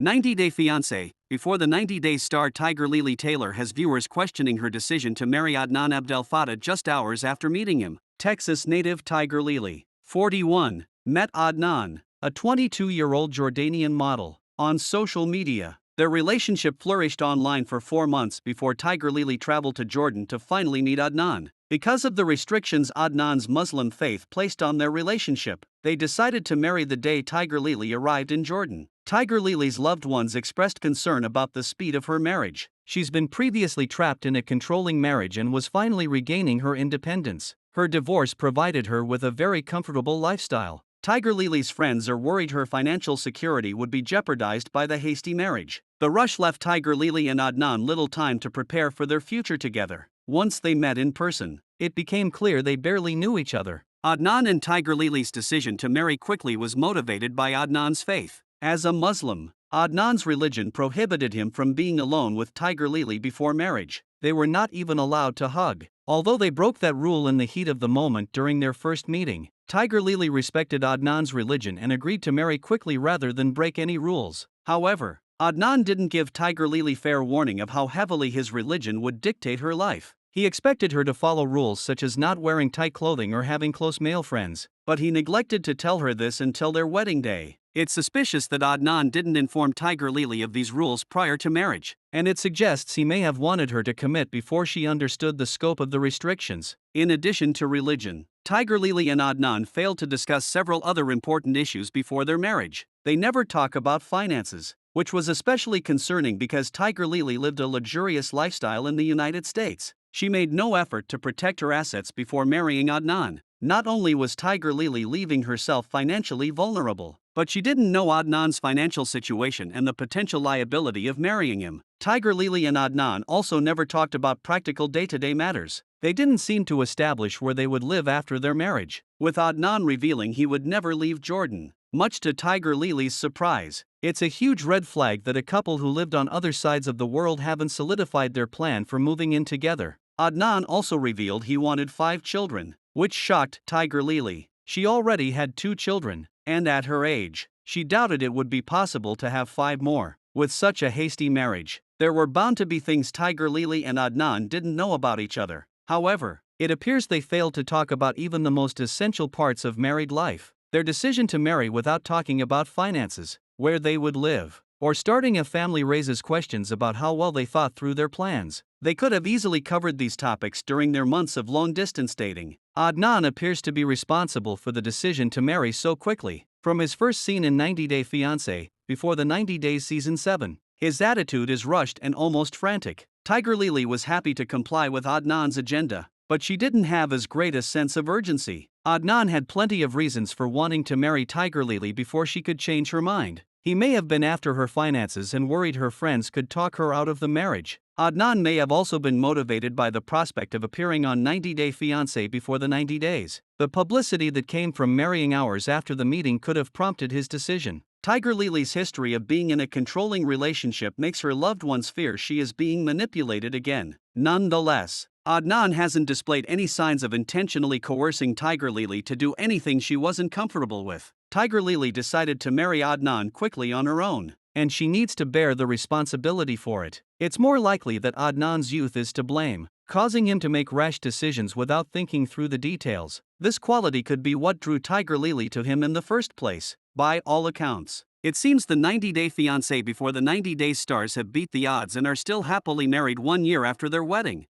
90-Day Fiancé. Before the 90 Days star Tiger Lily Taylor has viewers questioning her decision to marry Adnan Abdel Fattah just hours after meeting him. Texas native Tiger Lily, 41, met Adnan, a 22-year-old Jordanian model, on social media. Their relationship flourished online for 4 months before Tiger Lily traveled to Jordan to finally meet Adnan. Because of the restrictions Adnan's Muslim faith placed on their relationship, they decided to marry the day Tiger Lily arrived in Jordan. Tiger Lily's loved ones expressed concern about the speed of her marriage. She's been previously trapped in a controlling marriage and was finally regaining her independence. Her divorce provided her with a very comfortable lifestyle. Tiger Lily's friends are worried her financial security would be jeopardized by the hasty marriage. The rush left Tiger Lily and Adnan little time to prepare for their future together. Once they met in person, it became clear they barely knew each other. Adnan and Tiger Lily's decision to marry quickly was motivated by Adnan's faith. As a Muslim, Adnan's religion prohibited him from being alone with Tiger Lily before marriage. They were not even allowed to hug. Although they broke that rule in the heat of the moment during their first meeting, Tiger Lily respected Adnan's religion and agreed to marry quickly rather than break any rules. However, Adnan didn't give Tiger Lily fair warning of how heavily his religion would dictate her life. He expected her to follow rules such as not wearing tight clothing or having close male friends, but he neglected to tell her this until their wedding day. It's suspicious that Adnan didn't inform Tiger Lily of these rules prior to marriage, and it suggests he may have wanted her to commit before she understood the scope of the restrictions. In addition to religion, Tiger Lily and Adnan failed to discuss several other important issues before their marriage. They never talk about finances, which was especially concerning because Tiger Lily lived a luxurious lifestyle in the United States. She made no effort to protect her assets before marrying Adnan. Not only was Tiger Lily leaving herself financially vulnerable, but she didn't know Adnan's financial situation and the potential liability of marrying him. Tiger Lily and Adnan also never talked about practical day-to-day matters. They didn't seem to establish where they would live after their marriage, with Adnan revealing he would never leave Jordan. Much to Tiger Lily's surprise, it's a huge red flag that a couple who lived on other sides of the world haven't solidified their plan for moving in together. Adnan also revealed he wanted 5 children, which shocked Tiger Lily. She already had 2 children, and at her age, she doubted it would be possible to have 5 more. With such a hasty marriage, there were bound to be things Tiger Lily and Adnan didn't know about each other. However, it appears they failed to talk about even the most essential parts of married life. Their decision to marry without talking about finances, where they would live, or starting a family raises questions about how well they thought through their plans. They could have easily covered these topics during their months of long-distance dating. Adnan appears to be responsible for the decision to marry so quickly. From his first scene in 90-Day Fiancé, before the 90 Days Season 7, his attitude is rushed and almost frantic. Tiger Lily was happy to comply with Adnan's agenda, but she didn't have as great a sense of urgency. Adnan had plenty of reasons for wanting to marry Tiger Lily before she could change her mind. He may have been after her finances and worried her friends could talk her out of the marriage. Adnan may have also been motivated by the prospect of appearing on 90-Day Fiancé before the 90 days. The publicity that came from marrying hours after the meeting could have prompted his decision. Tiger Lily's history of being in a controlling relationship makes her loved ones fear she is being manipulated again. Nonetheless, Adnan hasn't displayed any signs of intentionally coercing Tiger Lily to do anything she wasn't comfortable with. Tiger Lily decided to marry Adnan quickly on her own, and she needs to bear the responsibility for it. It's more likely that Adnan's youth is to blame, causing him to make rash decisions without thinking through the details. This quality could be what drew Tiger Lily to him in the first place. By all accounts, it seems the 90-Day Fiancé before the 90 Days stars have beat the odds and are still happily married 1 year after their wedding.